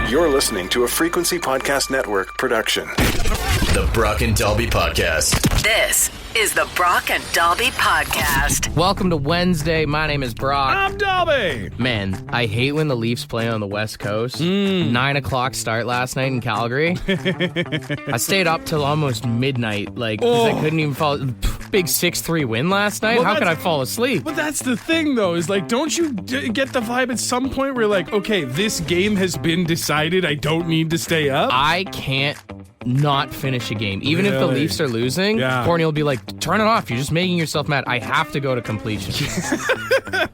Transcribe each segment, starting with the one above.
You're listening to a Frequency Podcast Network production. The Brock and Dalby Podcast. This is the Brock and Dalby Podcast. Welcome to Wednesday. My name is Brock. I'm Dalby. Man, I hate when the Leafs play on the West Coast. 9 o'clock start last night in Calgary. I stayed up till almost midnight, because I couldn't even fall. Big 6-3 win last night. How could I fall asleep? But that's the thing, though, is don't you get the vibe at some point where okay, this game has been decided. I don't need to stay up? I can't not finish a game. Even if the Leafs are losing, Courtney will be like, turn it off. You're just making yourself mad. I have to go to completion.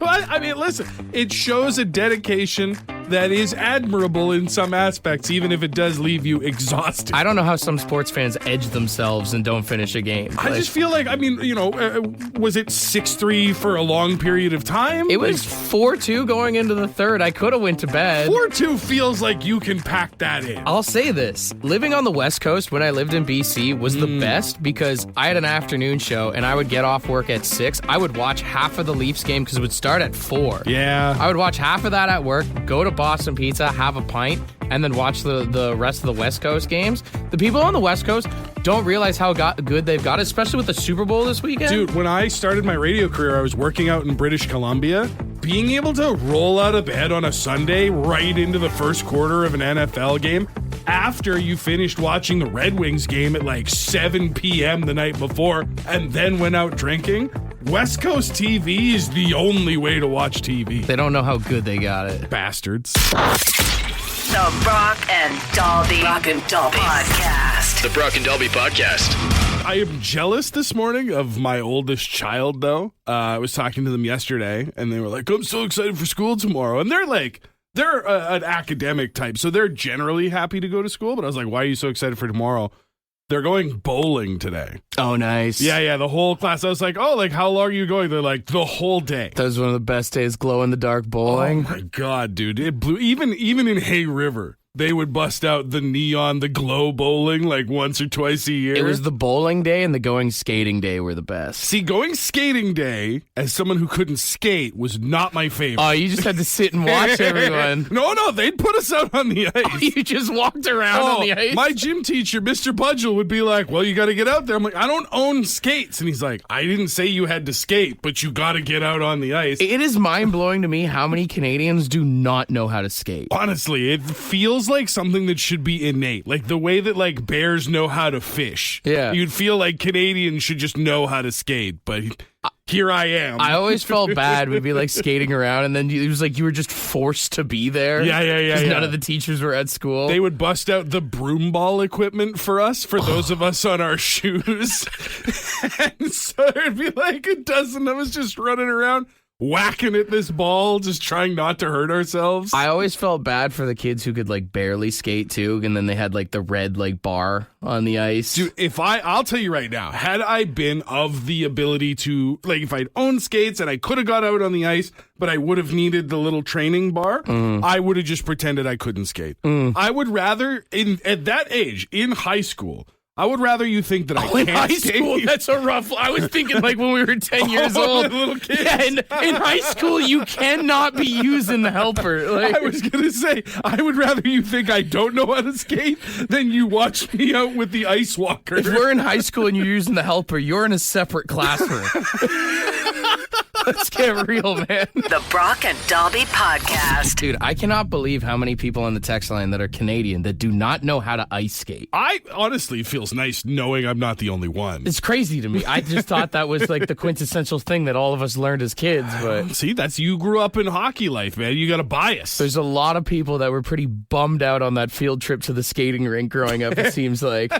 Well, I mean, listen, it shows a dedication that is admirable in some aspects, even if it does leave you exhausted. I don't know how some sports fans edge themselves and don't finish a game. I just feel was it 6-3 for a long period of time? It was 4-2 going into the third. I could have went to bed. 4-2 feels like you can pack that in. I'll say this. Living on the West Coast when I lived in BC was the best because I had an afternoon show and I would get off work at 6. I would watch half of the Leafs game because it would start at 4. Yeah. I would watch half of that at work, go to Boston Pizza, have a pint, and then watch the rest of the West Coast games. The people on the West Coast don't realize how good they've got, especially with the Super Bowl this weekend. Dude, when I started my radio career, I was working out in British Columbia. Being able to roll out of bed on a Sunday right into the first quarter of an NFL game after you finished watching the Red Wings game at 7 p.m. the night before and then went out drinking, West Coast TV is the only way to watch TV. They don't know how good they got it. Bastards. The Brock and Dalby Podcast. The Brock and Dalby Podcast. I am jealous this morning of my oldest child, though. I was talking to them yesterday, and they were like, I'm so excited for school tomorrow. And they're an academic type, so they're generally happy to go to school. But I was like, why are you so excited for tomorrow? They're going bowling today. Oh, nice. Yeah, the whole class. I was like, how long are you going? They're like, the whole day. That was one of the best days, glow-in-the-dark bowling. Oh, my God, dude. It blew. Even in Hay River, they would bust out the neon, the glow bowling once or twice a year. It was the bowling day and the going skating day were the best. See, going skating day, as someone who couldn't skate, was not my favorite. Oh, you just had to sit and watch everyone. No, they'd put us out on the ice. Oh, you just walked around on the ice? My gym teacher, Mr. Budgel, would be like, well, you got to get out there. I'm like, I don't own skates. And he's like, I didn't say you had to skate, but you got to get out on the ice. It is mind-blowing to me how many Canadians do not know how to skate. Honestly, it feels like something that should be innate. Like the way that bears know how to fish. Yeah. You'd feel like Canadians should just know how to skate, but here I am. I always felt bad. We'd be skating around, and then it was like you were just forced to be there. Yeah. Because none of the teachers were at school. They would bust out the broom ball equipment for us, for those of us on our shoes. And so it'd be a dozen of us just running around, whacking at this ball, just trying not to hurt ourselves. I always felt bad for the kids who could barely skate too, and then they had the red bar on the ice. Dude, I'll tell you right now, had I been of the ability to, if I'd owned skates and I could have got out on the ice, but I would have needed the little training bar, I would have just pretended I couldn't skate. I would rather, at that age, in high school, I would rather you think that I can't in high skate. school, that's a rough. I was thinking when we were 10 years old. Little kids. Yeah, in high school, you cannot be using the helper. I was going to say, I would rather you think I don't know how to skate than you watch me out with the ice walker. If we're in high school and you're using the helper, you're in a separate classroom. Let's get real, man. The Brock and Dalby Podcast. Dude, I cannot believe how many people on the text line that are Canadian that do not know how to ice skate. I honestly feels nice knowing I'm not the only one. It's crazy to me. I just thought that was the quintessential thing that all of us learned as kids. But see, you grew up in hockey life, man. You got a bias. There's a lot of people that were pretty bummed out on that field trip to the skating rink growing up, it seems like.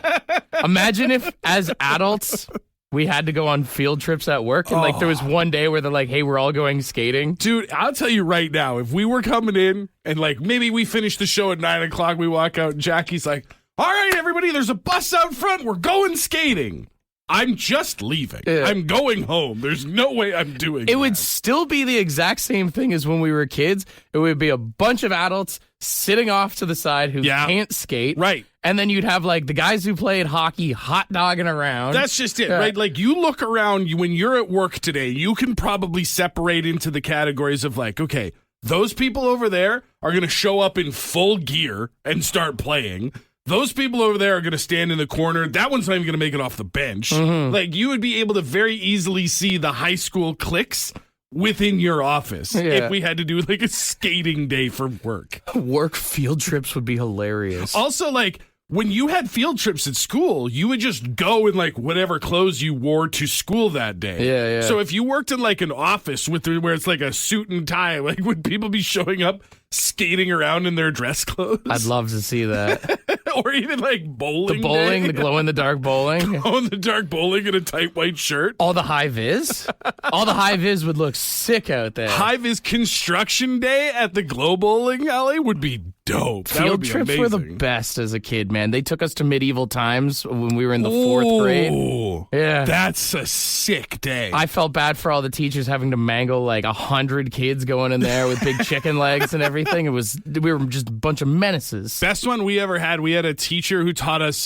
Imagine if, as adults, we had to go on field trips at work, and there was one day where they're like, hey, we're all going skating. Dude, I'll tell you right now, if we were coming in and maybe we finish the show at 9 o'clock, we walk out and Jackie's like, all right, everybody, there's a bus out front. We're going skating. I'm just leaving. Yeah. I'm going home. There's no way I'm doing It would still be the exact same thing as when we were kids. It would be a bunch of adults sitting off to the side who can't skate. Right. And then you'd have the guys who played hockey hot dogging around. That's just it, right? You look around when you're at work today, you can probably separate into the categories of okay, Those people over there are going to show up in full gear and start playing. Those people over there are going to stand in the corner. That one's not even going to make it off the bench. Like, you would be able to very easily see the high school cliques within your office if we had to do like a skating day for work. Work field trips would be hilarious. Also, like, when you had field trips at school, you would just go in like whatever clothes you wore to school that day. Yeah. So if you worked in like an office where it's like a suit and tie, like, would people be showing up skating around in their dress clothes? I'd love to see that. Or even like bowling. The glow-in-the-dark bowling. Glow-in-the-dark bowling in a tight white shirt. All the high vis. All the high vis would look sick out there. High vis construction day at the glow bowling alley would be dope. That would Field be trips amazing. were the best as a kid, man. They took us to medieval times when we were in the 4th grade. Yeah. That's a sick day. I felt bad for all the teachers having to mangle like 100 kids going in there with big chicken legs and everything. We were just a bunch of menaces. Best one we ever had, we had a teacher who taught us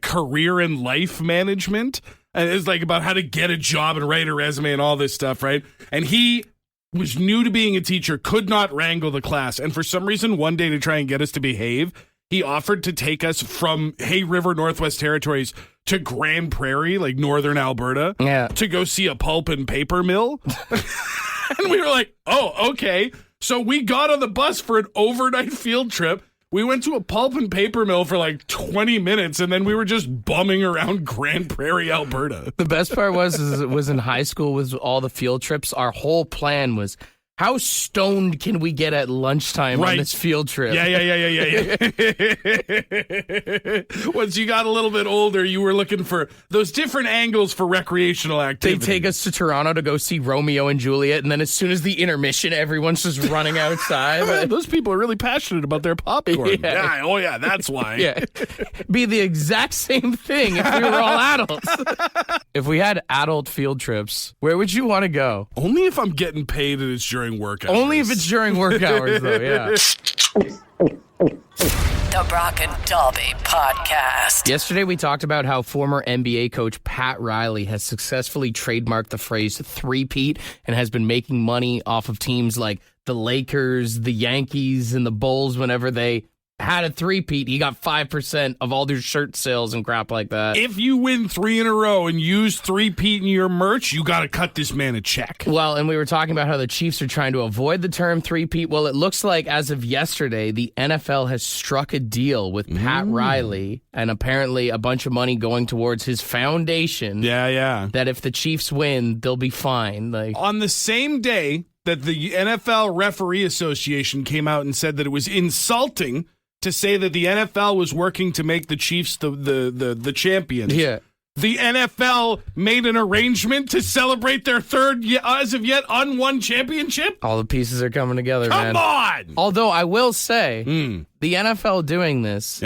career and life management. And it's like about how to get a job and write a resume and all this stuff, right? And he was new to being a teacher, could not wrangle the class. And for some reason, one day to try and get us to behave, he offered to take us from Hay River, Northwest Territories to Grand Prairie, like northern Alberta, to go see a pulp and paper mill. And we were like, oh, okay. So we got on the bus for an overnight field trip. We went to a pulp and paper mill for like 20 minutes, and then we were just bumming around Grand Prairie, Alberta. The best part was in high school with all the field trips, our whole plan was, how stoned can we get at lunchtime on this field trip? Yeah. Once you got a little bit older, you were looking for those different angles for recreational activity. They take us to Toronto to go see Romeo and Juliet, and then as soon as the intermission, everyone's just running outside. Those people are really passionate about their popcorn. Yeah. That's why. Yeah. Be the exact same thing if we were all adults. If we had adult field trips, where would you want to go? Only if I'm getting paid and it's during work hours. Only if it's during work hours, though, yeah. The Brock and Dalby Podcast. Yesterday, we talked about how former NBA coach Pat Riley has successfully trademarked the phrase three-peat and has been making money off of teams like the Lakers, the Yankees, and the Bulls whenever they had a three-peat. He got 5% of all their shirt sales and crap like that. If you win 3 in a row and use three-peat in your merch, you got to cut this man a check. Well, and we were talking about how the Chiefs are trying to avoid the term three-peat. Well, it looks like as of yesterday, the NFL has struck a deal with Pat Riley and apparently a bunch of money going towards his foundation. Yeah. That if the Chiefs win, they'll be fine. Like, on the same day that the NFL Referee Association came out and said that it was insulting to say that the NFL was working to make the Chiefs the champions. Yeah. The NFL made an arrangement to celebrate their third, as of yet, unwon championship? all the pieces are coming together, man. Come on! Although I will say, the NFL doing this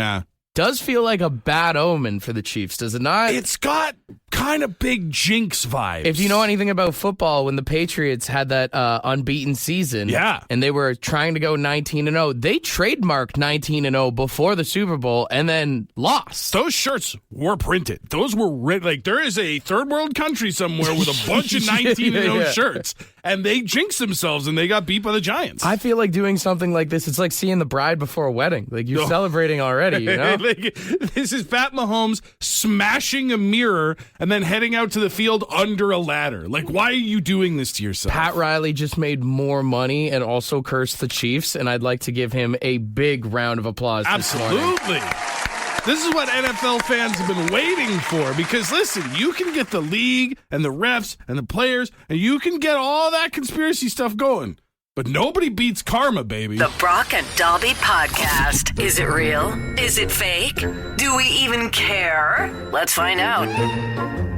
does feel like a bad omen for the Chiefs, does it not? It's got kind of big jinx vibes. If you know anything about football, when the Patriots had that unbeaten season, and they were trying to go 19-0, they trademarked 19-0 before the Super Bowl and then lost. Those shirts were printed. Those were like, there is a third world country somewhere with a bunch of 19-0 shirts, and they jinxed themselves and they got beat by the Giants. I feel like doing something like this, it's like seeing the bride before a wedding. Like, you're celebrating already, you know? This is Pat Mahomes smashing a mirror and then heading out to the field under a ladder. Like, why are you doing this to yourself? Pat Riley just made more money and also cursed the Chiefs, and I'd like to give him a big round of applause this morning. Absolutely. This is what NFL fans have been waiting for, because, listen, you can get the league and the refs and the players, and you can get all that conspiracy stuff going. But nobody beats karma, baby. The Brock and Dalby Podcast. Is it real? Is it fake? Do we even care? Let's find out.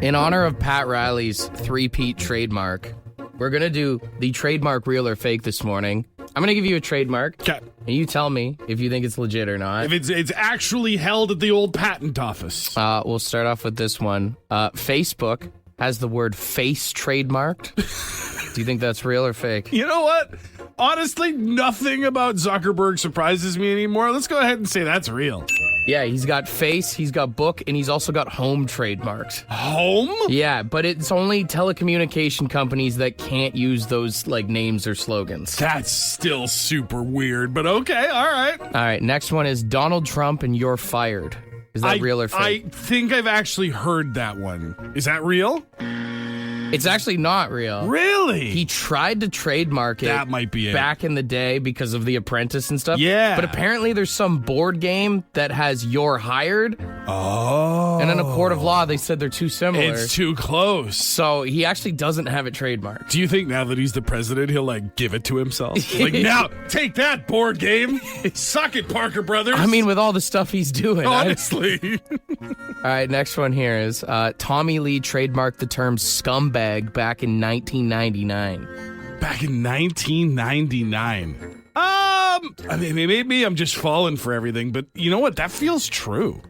In honor of Pat Riley's three-peat trademark, we're going to do the trademark real or fake this morning. I'm going to give you a trademark, Okay. and you tell me if you think it's legit or not. If it's actually held at the old patent office. We'll start off with this one. Facebook has the word face trademarked. Do you think that's real or fake? You know what? Honestly, nothing about Zuckerberg surprises me anymore. Let's go ahead and say that's real. Yeah, he's got face, he's got book, and he's also got home trademarked. Home? Yeah, but it's only telecommunication companies that can't use those like names or slogans. That's still super weird, but okay, all right. All right, next one is Donald Trump and you're fired. Is that real or fake? I think I've actually heard that one. Is that real? It's actually not real. Really? He tried to trademark it. That might be it. Back in the day because of The Apprentice and stuff. Yeah. But apparently there's some board game that has You're Hired. Oh. And in a court of law, they said they're too similar. It's too close. So he actually doesn't have it trademarked. Do you think now that he's the president, he'll like give it to himself? Like, now, take that board game. Suck it, Parker Brothers. I mean, with all the stuff he's doing. Honestly. All right, next one here is Tommy Lee trademarked the term scumbag back in 1999. Back in 1999. I mean, maybe I'm just falling for everything, but you know what? That feels true.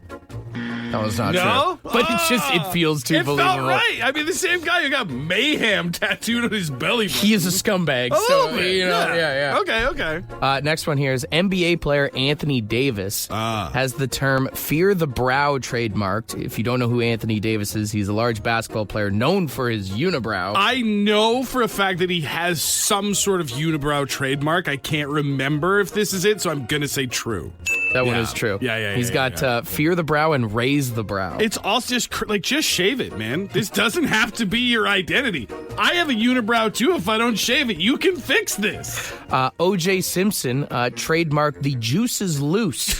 That was not No? true. But it feels too It believable. felt right. I mean, the same guy who got mayhem tattooed on his belly button. He is a scumbag. A so, little bit, you know, yeah. Okay. Next one here is NBA player Anthony Davis has the term fear the brow trademarked. If you don't know who Anthony Davis is, he's a large basketball player known for his unibrow. I know for a fact that he has some sort of unibrow trademark. I can't remember if this is it, so I'm going to say true. That one is true. Yeah. He's got fear the brow and raise the brow. It's also just just shave it, man. This doesn't have to be your identity. I have a unibrow too. If I don't shave it, you can fix this. O.J. Simpson trademarked the juice is loose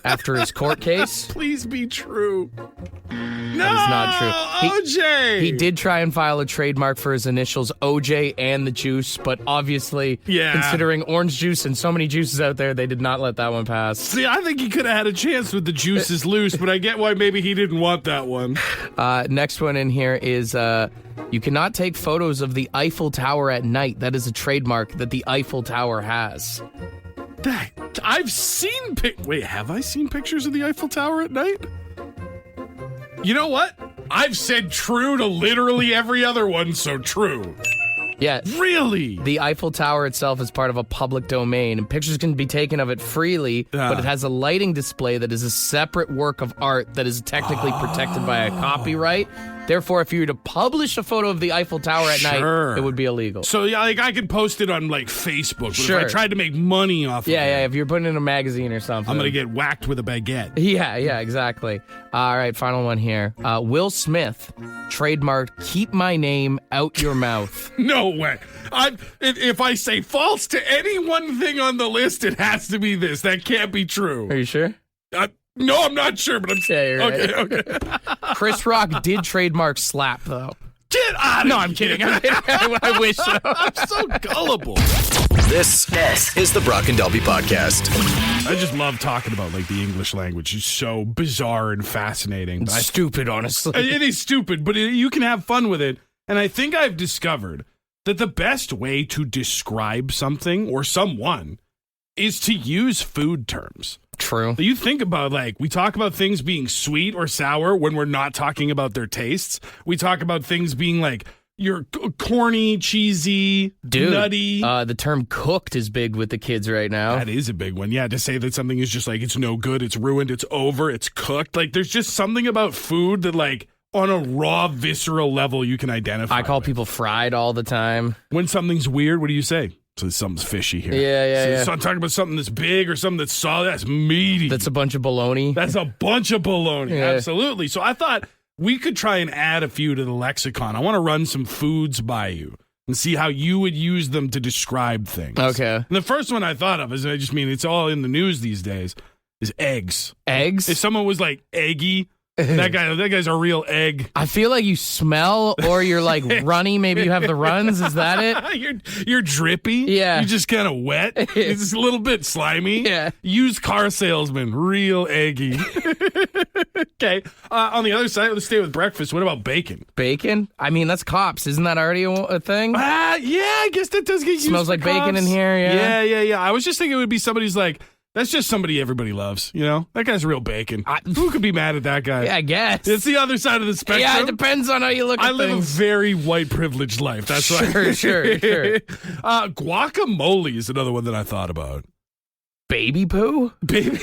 after his court case. Please be true. No, That is not true. OJ. He did try and file a trademark for his initials, OJ and the juice, but obviously, considering orange juice and so many juices out there, they did not let that one pass. See, I think he could have had a chance with the juice is loose, but I get why maybe he didn't want that one. Next one in here is you cannot take photos of the Eiffel Tower at night. That is a trademark that the Eiffel Tower has. I've seen Wait, have I seen pictures of the Eiffel Tower at night? You know what? I've said true to literally every other one, so true. Yeah. Really? The Eiffel Tower itself is part of a public domain, and pictures can be taken of it freely, but it has a lighting display that is a separate work of art that is technically protected by a copyright. Therefore, if you were to publish a photo of the Eiffel Tower at night, it would be illegal. So, yeah, like I could post it on like Facebook, but Sure. if I tried to make money off of it, if you're putting it in a magazine or something. I'm going to get whacked with a baguette. Yeah, exactly. All right, final one here. Will Smith trademarked keep my name out your mouth. No way. If I say false to any one thing on the list, it has to be this. That can't be true. Are you sure? No, I'm not sure, but I'm you're right. Okay. Chris Rock did trademark slap, though. Get out of No, I'm kidding. I wish so. I'm so gullible. This is the Brock and Delby Podcast. I just love talking about like the English language. It's so bizarre and fascinating. It's stupid, honestly. It is stupid, but you can have fun with it. And I think I've discovered that the best way to describe something or someone is to use food terms. True. You think about, like, we talk about things being sweet or sour when we're not talking about their tastes. We talk about things being like, you're corny, cheesy, nutty. The term cooked is big with the kids right now. That is a big one. Yeah, to say that something is just like, it's no good, it's ruined, it's over, it's cooked. Like, there's just something about food that, like, on a raw, visceral level, you can identify. I call with. people fried all the time. When something's weird, what do you say? So something's fishy here. Yeah. So I'm talking about something that's big or something that's solid. That's meaty. That's a bunch of baloney. That's a bunch of baloney. Yeah. Absolutely. So I thought we could try and add a few to the lexicon. I want to run some foods by you and see how you would use them to describe things. Okay. And the first one I thought of is, I just mean it's all in the news these days, is eggs. Eggs? If someone was like eggy, that guy's a real egg. I feel like you smell or you're like runny. Maybe you have the runs. Is that it? You're drippy. Yeah. You're just kind of wet. It's a little bit slimy. Yeah. Used car salesman. Real eggy. Okay. On the other side, let's stay with breakfast. What about bacon? Bacon? I mean, that's cops. Isn't that already a thing? Yeah, I guess that does get used. Smells for like bacon cops. in here, yeah. Yeah. I was just thinking it would be somebody's like, that's just somebody everybody loves, you know? That guy's real bacon. Who could be mad at that guy? Yeah, I guess. It's the other side of the spectrum. Yeah, it depends on how you look at I live things. a very white privileged life. That's why. Sure. Guacamole is another one that I thought about. Baby poo? Baby.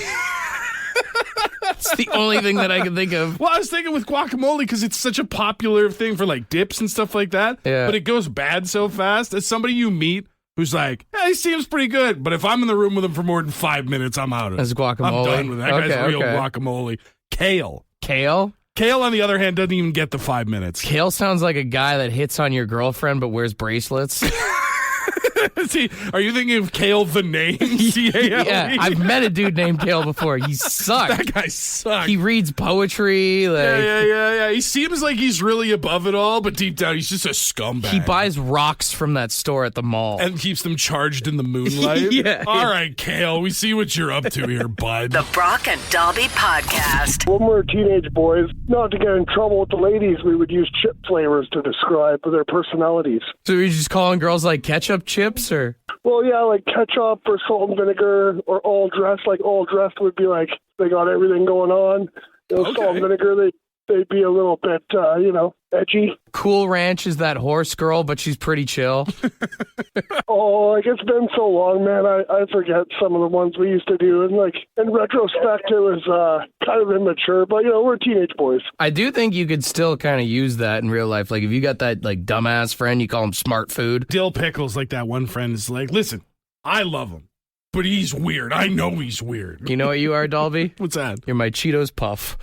It's the only thing that I can think of. Well, I was thinking with guacamole because it's such a popular thing for like dips and stuff like that. Yeah. But it goes bad so fast. As somebody you meet who's like, hey, he seems pretty good. But if I'm in the room with him for more than 5 minutes, I'm out of it. That's guacamole. I'm done with that. That guy's real guacamole. Kale. Kale? Kale, on the other hand, doesn't even get the 5 minutes. Kale sounds like a guy that hits on your girlfriend but wears bracelets. See, are you thinking of Kale the name? C-A-L-E? Yeah, I've met a dude named Kale before. He sucks. That guy sucks. He reads poetry. Like, Yeah. He seems like he's really above it all, but deep down, he's just a scumbag. He buys rocks from that store at the mall. And keeps them charged in the moonlight. Yeah. All right, Kale, we see what you're up to here, bud. The Brock and Dalby Podcast. When we were teenage boys, not to get in trouble with the ladies, we would use chip flavors to describe their personalities. So you're just calling girls like ketchup chips or? Well, yeah, like ketchup or salt and vinegar or all dressed. Like all dressed would be like they got everything going on. Salt and vinegar, they'd be a little bit, edgy. Cool Ranch is that horse girl, but she's pretty chill. Oh, like it's been so long, man. I forget some of the ones we used to do. And like in retrospect, it was kind of immature, but we're teenage boys. I do think you could still kind of use that in real life. Like if you got that like dumbass friend, you call him smart food. Dill Pickles, like that one friend, is like, listen, I love him, but he's weird. I know he's weird. You know what you are, Dalby? What's that? You're my Cheetos Puff.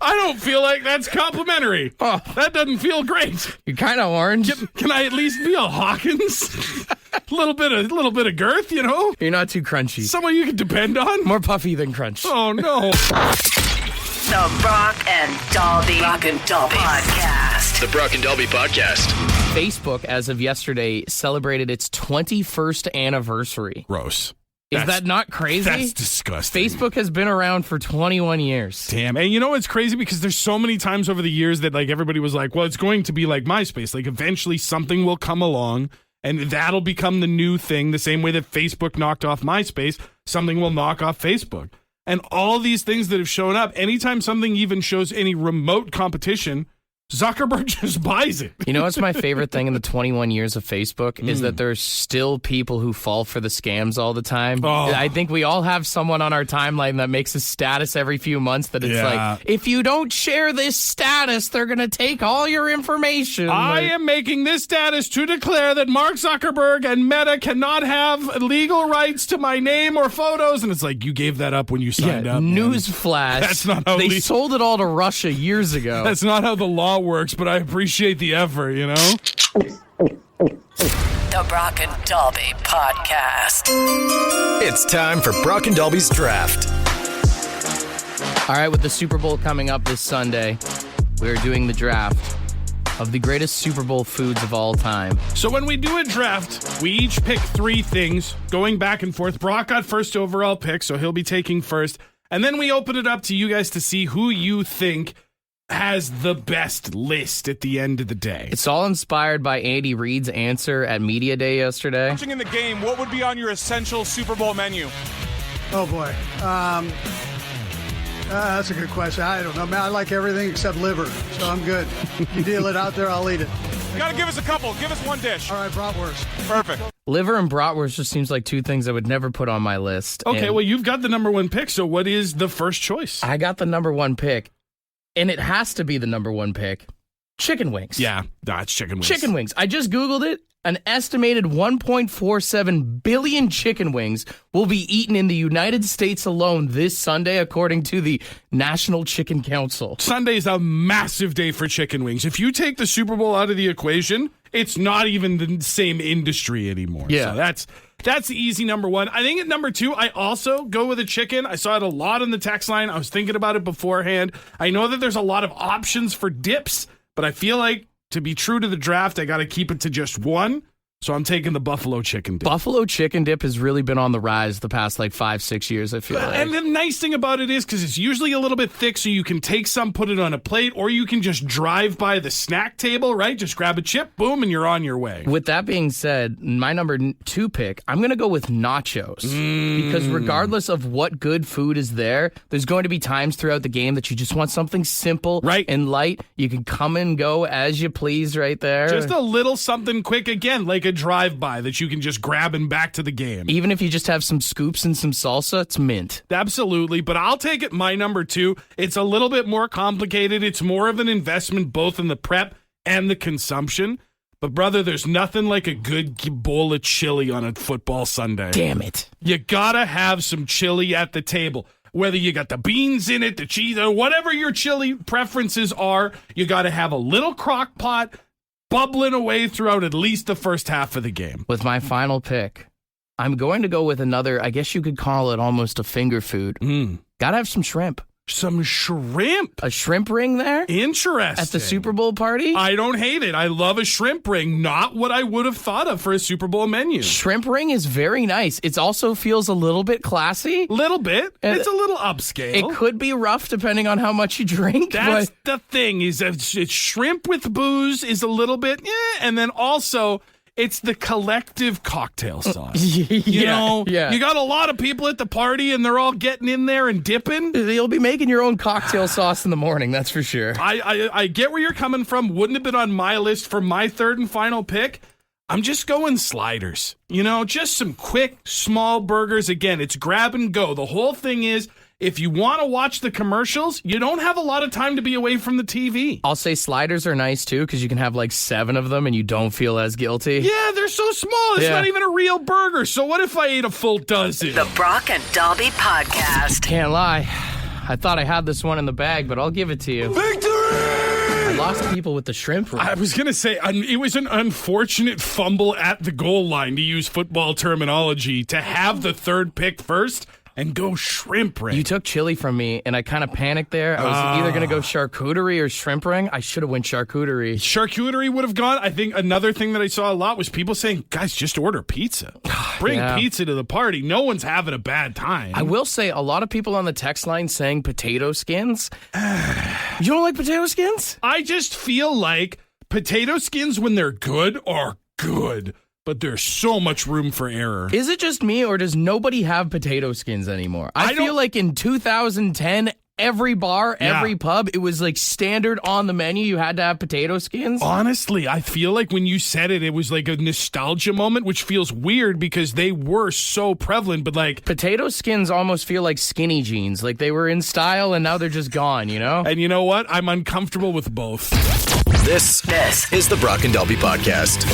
I don't feel like that's complimentary. Oh. That doesn't feel great. You're kind of orange. Can I at least be a Hawkins? a little bit of girth, You're not too crunchy. Someone you can depend on. More puffy than crunch. Oh no. The Brock and Dalby Podcast. The Brock and Dalby Podcast. Facebook, as of yesterday, celebrated its 21st anniversary. Gross. Is that not crazy? That's disgusting. Facebook has been around for 21 years. Damn. And you know what's crazy? Because there's so many times over the years that like everybody was like, well, it's going to be like MySpace. Like eventually something will come along and that'll become the new thing. The same way that Facebook knocked off MySpace, something will knock off Facebook. And all these things that have shown up, anytime something even shows any remote competition, Zuckerberg just buys it. You know what's my favorite thing in the 21 years of Facebook is that there's still people who fall for the scams all the time. Oh. I think we all have someone on our timeline that makes a status every few months that it's like, if you don't share this status, they're going to take all your information. I am making this status to declare that Mark Zuckerberg and Meta cannot have legal rights to my name or photos. And it's like, you gave that up when you signed up. Newsflash. That's not how they sold it all to Russia years ago. That's not how the law works, but I appreciate the effort, The Brock and Dalby Podcast. It's time for Brock and Dalby's Draft. All right, with the Super Bowl coming up this Sunday, we are doing the draft of the greatest Super Bowl foods of all time. So when we do a draft, we each pick 3 things, going back and forth. Brock got first overall pick, so he'll be taking first. And then we open it up to you guys to see who you think has the best list at the end of the day. It's all inspired by Andy Reid's answer at Media Day yesterday. Watching in the game, what would be on your essential Super Bowl menu? Oh, boy. That's a good question. I don't know, man. I like everything except liver, so I'm good. You deal it out there, I'll eat it. You got to give us a couple. Give us one dish. All right, bratwurst. Perfect. Liver and bratwurst just seems like 2 things I would never put on my list. Okay, And well, you've got the number 1 pick, so what is the first choice? I got the number 1 pick, and it has to be the number 1 pick. Chicken wings. Yeah, that's chicken wings. Chicken wings. I just Googled it. An estimated 1.47 billion chicken wings will be eaten in the United States alone this Sunday, according to the National Chicken Council. Sunday's a massive day for chicken wings. If you take the Super Bowl out of the equation, it's not even the same industry anymore. Yeah. So that's the easy number 1. I think at number 2, I also go with a chicken. I saw it a lot in the text line. I was thinking about it beforehand. I know that there's a lot of options for dips, but I feel like to be true to the draft, I got to keep it to just 1. So I'm taking the buffalo chicken dip. Buffalo chicken dip has really been on the rise the past 5-6 years, I feel like. And the nice thing about it is because it's usually a little bit thick, so you can take some, put it on a plate, or you can just drive by the snack table, right? Just grab a chip, boom, and you're on your way. With that being said, my number 2 pick, I'm going to go with nachos. Because regardless of what good food is there, there's going to be times throughout the game that you just want something simple and light. You can come and go as you please right there. Just a little something quick, again, like a drive-by that you can just grab and back to the game. Even if you just have some scoops and some salsa, it's mint. Absolutely, but I'll take it my number 2. It's a little bit more complicated. It's more of an investment both in the prep and the consumption. But, brother, there's nothing like a good bowl of chili on a football Sunday. Damn it. You gotta have some chili at the table. Whether you got the beans in it, the cheese, or whatever your chili preferences are, you gotta have a little crock pot bubbling away throughout at least the first half of the game. With my final pick, I'm going to go with another, I guess you could call it almost a finger food. Gotta have some shrimp. Some shrimp. A shrimp ring there? Interesting. At the Super Bowl party? I don't hate it. I love a shrimp ring. Not what I would have thought of for a Super Bowl menu. Shrimp ring is very nice. It also feels a little bit classy. Little bit. It's a little upscale. It could be rough depending on how much you drink. That's the thing, is that it's shrimp with booze is a little bit, and then also it's the collective cocktail sauce. You know, you got a lot of people at the party and they're all getting in there and dipping. You'll be making your own cocktail sauce in the morning, that's for sure. I get where you're coming from. Wouldn't have been on my list for my third and final pick. I'm just going sliders. You know, just some quick, small burgers. Again, it's grab and go. The whole thing is, if you want to watch the commercials, you don't have a lot of time to be away from the TV. I'll say sliders are nice, too, because you can have like 7 of them and you don't feel as guilty. Yeah, they're so small. It's not even a real burger. So what if I ate a full dozen? The Brock and Dalby Podcast. Can't lie. I thought I had this one in the bag, but I'll give it to you. Victory! I lost people with the shrimp ring. I was going to say, it was an unfortunate fumble at the goal line, to use football terminology, to have the third pick first and go shrimp ring. You took chili from me, and I kind of panicked there. I was either going to go charcuterie or shrimp ring. I should have went charcuterie. Charcuterie would have gone. I think another thing that I saw a lot was people saying, guys, just order pizza. Bring pizza to the party. No one's having a bad time. I will say, a lot of people on the text line saying potato skins. You don't like potato skins? I just feel like potato skins, when they're good, are good. But there's so much room for error. Is it just me, or does nobody have potato skins anymore? I feel like in 2010, every bar, every pub, it was like standard on the menu. You had to have potato skins. Honestly, I feel like when you said it, it was like a nostalgia moment, which feels weird because they were so prevalent. But like, potato skins almost feel like skinny jeans. Like they were in style and now they're just gone, you know? And you know what? I'm uncomfortable with both. This is the Brock and Dalby Podcast.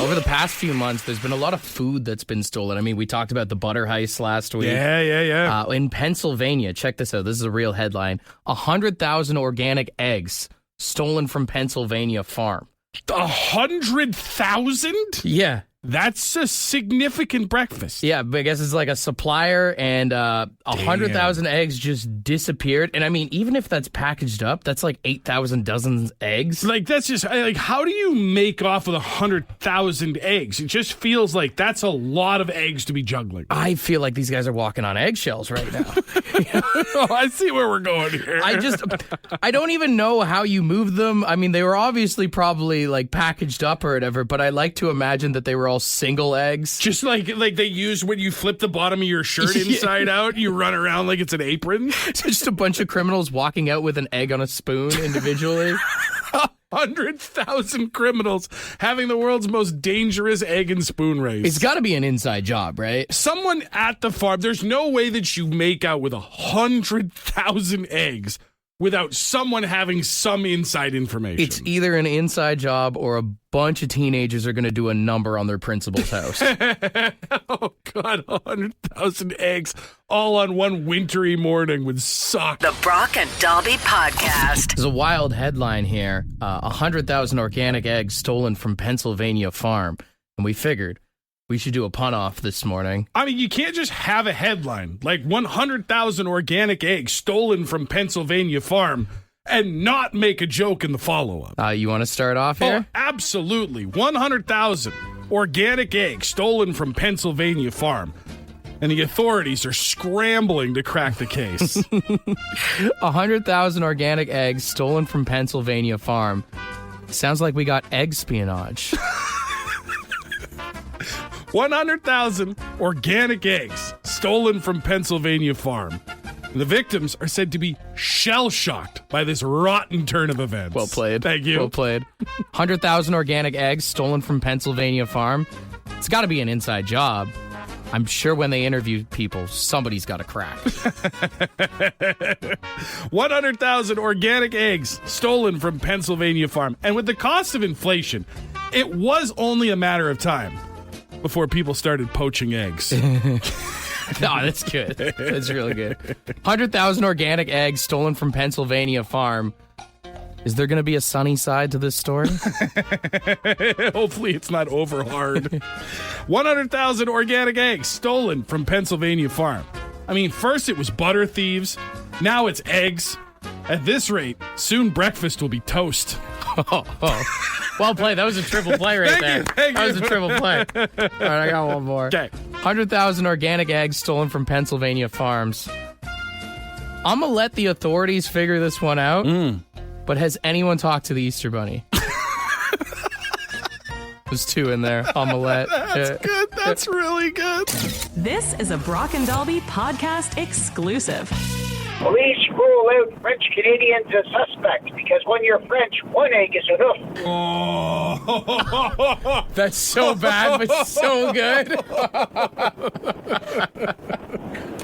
Over the past few months, there's been a lot of food that's been stolen. I mean, we talked about the butter heist last week. Yeah. In Pennsylvania, check this out. This is a real headline. 100,000 organic eggs stolen from Pennsylvania farm. 100,000? Yeah. That's a significant breakfast. Yeah, but I guess it's like a supplier, and 100,000 eggs just disappeared. And I mean, even if that's packaged up, that's like 8,000 dozens eggs. Like, that's just, like, how do you make off with 100,000 eggs? It just feels like that's a lot of eggs to be juggling. I feel like these guys are walking on eggshells right now. Oh, I see where we're going here. I don't even know how you move them. I mean, they were obviously probably like packaged up or whatever, but I like to imagine that they were all single eggs. Just like they use when you flip the bottom of your shirt inside out, you run around like it's an apron. Just a bunch of criminals walking out with an egg on a spoon individually. 100,000 criminals having the world's most dangerous egg and spoon race. It's got to be an inside job, right? Someone at the farm, there's no way that you make out with 100,000 eggs without someone having some inside information. It's either an inside job or a bunch of teenagers are going to do a number on their principal's house. Oh, God, 100,000 eggs all on one wintry morning would suck. The Brock and Dalby Podcast. There's a wild headline here. 100,000 organic eggs stolen from Pennsylvania farm. And we figured we should do a pun off this morning. I mean, you can't just have a headline like 100,000 organic eggs stolen from Pennsylvania farm and not make a joke in the follow-up. You want to start off here? Oh, absolutely. 100,000 organic eggs stolen from Pennsylvania farm. And the authorities are scrambling to crack the case. 100,000 organic eggs stolen from Pennsylvania farm. Sounds like we got egg espionage. 100,000 organic eggs stolen from Pennsylvania farm. The victims are said to be shell-shocked by this rotten turn of events. Well played. Thank you. Well played. 100,000 organic eggs stolen from Pennsylvania farm. It's got to be an inside job. I'm sure when they interview people, somebody's got a crack. 100,000 organic eggs stolen from Pennsylvania farm. And with the cost of inflation, it was only a matter of time before people started poaching eggs. No, that's good. That's really good. 100,000 organic eggs stolen from Pennsylvania farm. Is there going to be a sunny side to this story? Hopefully it's not over hard. 100,000 organic eggs stolen from Pennsylvania farm. I mean, first it was butter thieves. Now it's eggs. At this rate, soon breakfast will be toast. Well played. That was a triple play right there. Thank That you. was a triple play. All right, I got one more. Okay. 100,000 organic eggs stolen from Pennsylvania farms. I'm going to let the authorities figure this one out. But has anyone talked to the Easter Bunny? There's two in there. Omelette. That's good. That's really good. This is a Brock and Dalby podcast exclusive. Police rule out French Canadians as suspects because when you're French, one egg is enough. Oh. That's so bad, but so good.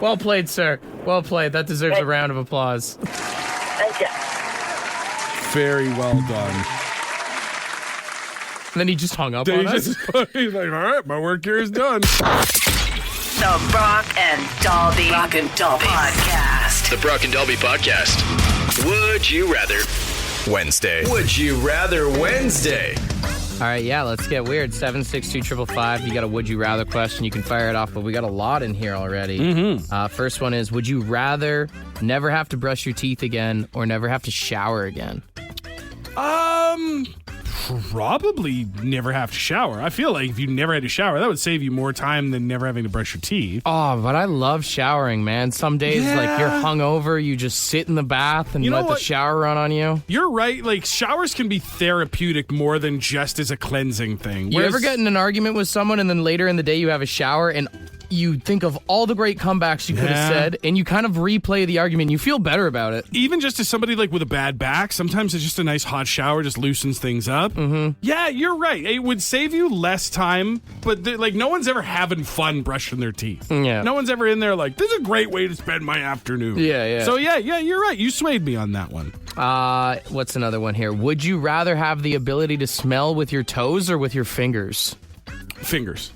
Well played, sir. Well played. That deserves a round of applause. Thank you. Very well done. And then he just hung up on us. He's like, all right, my work here is done. The Brock and Dalby Podcast. The Brock and Dalby Podcast. Would you rather? Wednesday. Would you rather Wednesday? All right, yeah, let's get weird. 762-555. You got a would you rather question. You can fire it off, but we got a lot in here already. First one is, would you rather never have to brush your teeth again or never have to shower again? Probably never have to shower. I feel like if you never had to shower, that would save you more time than never having to brush your teeth. Oh, but I love showering, man. Some days, like, you're hungover, you just sit in the bath and let the shower run on you. You're right. Like, showers can be therapeutic more than just as a cleansing thing. You ever get in an argument with someone and then later in the day you have a shower and you think of all the great comebacks you could have said and you kind of replay the argument and you feel better about it? Even just as somebody like with a bad back, sometimes it's just a nice hot shower just loosens things up. Yeah, you're right. It would save you less time, but like no one's ever having fun brushing their teeth. Yeah. No one's ever in there like, this is a great way to spend my afternoon. Yeah. So yeah, you're right. You swayed me on that one. What's another one here? Would you rather have the ability to smell with your toes or with your fingers? Fingers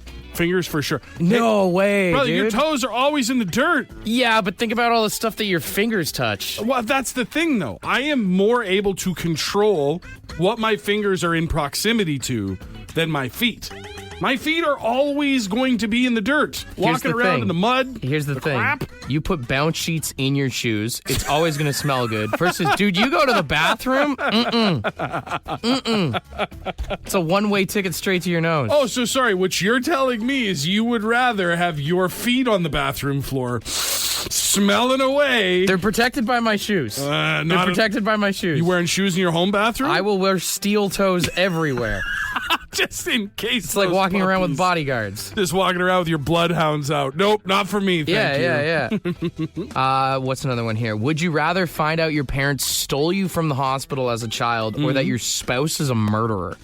for sure. No way, brother, dude. your toes are always in the dirt. Yeah, but think about all the stuff that your fingers touch. Well, that's the thing, though. I am more able to control what my fingers are in proximity to than my feet. My feet are always going to be in the dirt, walking around in the mud. Here's the thing. Crap. You put bounce sheets in your shoes, it's always going to smell good. Versus, dude, you go to the bathroom? It's a one-way ticket straight to your nose. Oh, so sorry. What you're telling me is you would rather have your feet on the bathroom floor smelling away. They're protected by my shoes. They're protected by my shoes. You wearing shoes in your home bathroom? I will wear steel toes everywhere. Just in case. It's like walking around with bodyguards. Just walking around with your bloodhounds out. Nope, not for me. Thank you. Yeah. What's another one here? Would you rather find out your parents stole you from the hospital as a child or that your spouse is a murderer?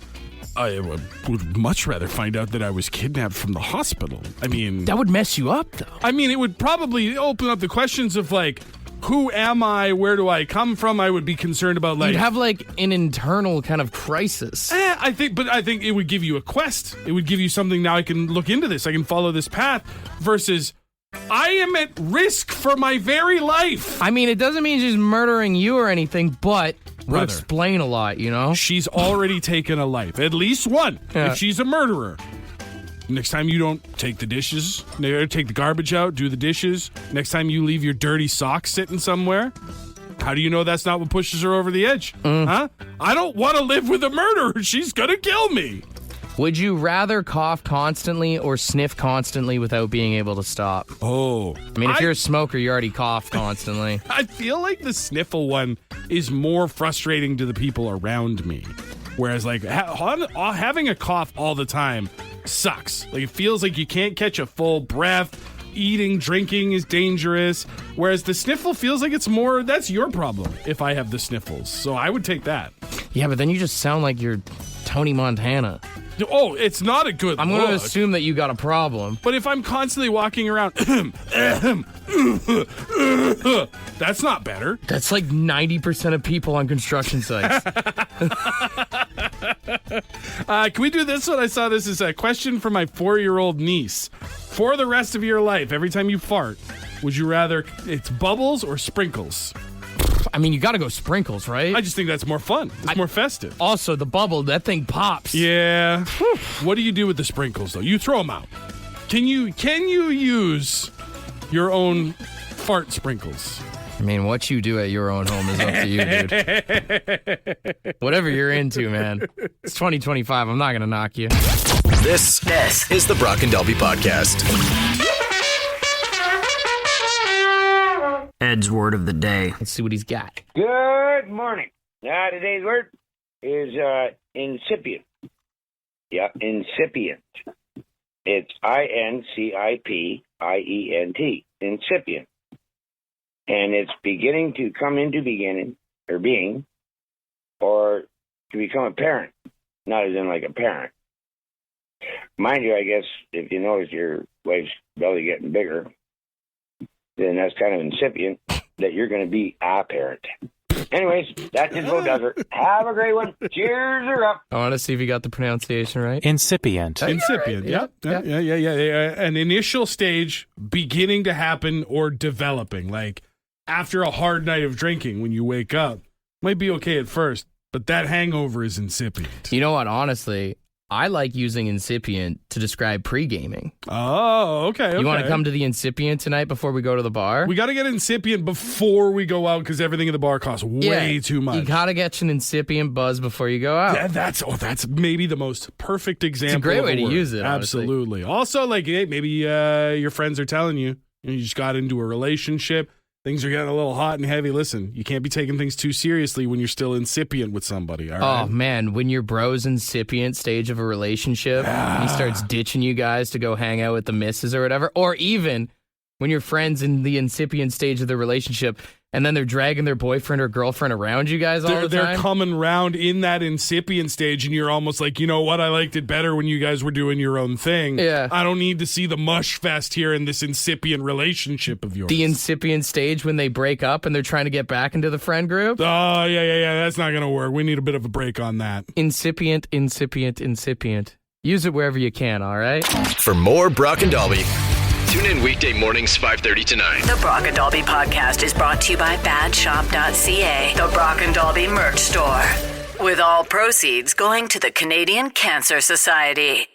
I would much rather find out that I was kidnapped from the hospital. I mean... That would mess you up, though. I mean, it would probably open up the questions of, like, who am I? Where do I come from? I would be concerned about, like... You'd have, like, an internal kind of crisis. I think it would give you a quest. It would give you something, now I can look into this. I can follow this path versus... I am at risk for my very life. I mean, it doesn't mean she's murdering you or anything, but would Brother, explain a lot, you know? She's already taken a life. At least one. Yeah. If she's a murderer. Next time you don't take the dishes, take the garbage out, do the dishes. Next time you leave your dirty socks sitting somewhere. How do you know that's not what pushes her over the edge? Huh? I don't want to live with a murderer. She's going to kill me. Would you rather cough constantly or sniff constantly without being able to stop? Oh. I mean, if you're a smoker, you already cough constantly. I feel like the sniffle one is more frustrating to the people around me. Whereas, like, having a cough all the time sucks. Like, it feels like you can't catch a full breath. eating, drinking is dangerous. Whereas the sniffle feels like it's more, that's your problem if I have the sniffles. So I would take that. Yeah, but then you just sound like you're Tony Montana. Oh, it's not a good I'm going to assume that you got a problem. But if I'm constantly walking around, that's not better. That's like 90% of people on construction sites. Can we do this one? I saw this as a question from my 4-year-old niece. For the rest of your life, every time you fart, would you rather it's bubbles or sprinkles? I mean, you got to go sprinkles, right? I just think that's more fun. It's more festive. Also, the bubble, that thing pops. Yeah. What do you do with the sprinkles, though? You throw them out. Can you use your own fart sprinkles? I mean, what you do at your own home is up to you, dude. Whatever you're into, man. It's 2025. I'm not going to knock you. This is the Brock and Dalby Podcast. Ed's word of the day. Let's see what he's got. Good morning. Today's word is incipient. Yeah, incipient. It's INCIPIENT. Incipient. And it's beginning to come into being, or to become apparent. Not as in like a parent. Mind you, I guess, if you notice your wife's belly getting bigger, then that's kind of incipient that you're going to be a parent. Anyways, that's info does it. Have a great one. Cheers are up. I want to see if you got the pronunciation right. Incipient. Incipient, right. Yeah. An initial stage beginning to happen or developing. Like after a hard night of drinking when you wake up. Might be okay at first, but that hangover is incipient. You know what? Honestly, I like using incipient to describe pre-gaming. Oh, okay. You want to come to the incipient tonight before we go to the bar? We got to get incipient before we go out because everything at the bar costs way too much. You got to get an incipient buzz before you go out. That's maybe the most perfect example. It's a great way to use it. Absolutely. Honestly. Also, like, hey, maybe your friends are telling you just got into a relationship. Things are getting a little hot and heavy. Listen, you can't be taking things too seriously when you're still incipient with somebody, all right? Oh, man, when your bro's incipient stage of a relationship, he starts ditching you guys to go hang out with the missus or whatever, or even when your friend's in the incipient stage of the relationship and then they're dragging their boyfriend or girlfriend around you guys all the time. They're coming around in that incipient stage and you're almost like, you know what, I liked it better when you guys were doing your own thing. Yeah. I don't need to see the mush fest here in this incipient relationship of yours. The incipient stage when they break up and they're trying to get back into the friend group. Oh, yeah. That's not going to work. We need a bit of a break on that. Incipient. Use it wherever you can, all right? For more Brock and Dalby, tune in weekday mornings 5:30 to 9. The Brock and Dalby Podcast is brought to you by badshop.ca, the Brock and Dalby merch store, with all proceeds going to the Canadian Cancer Society.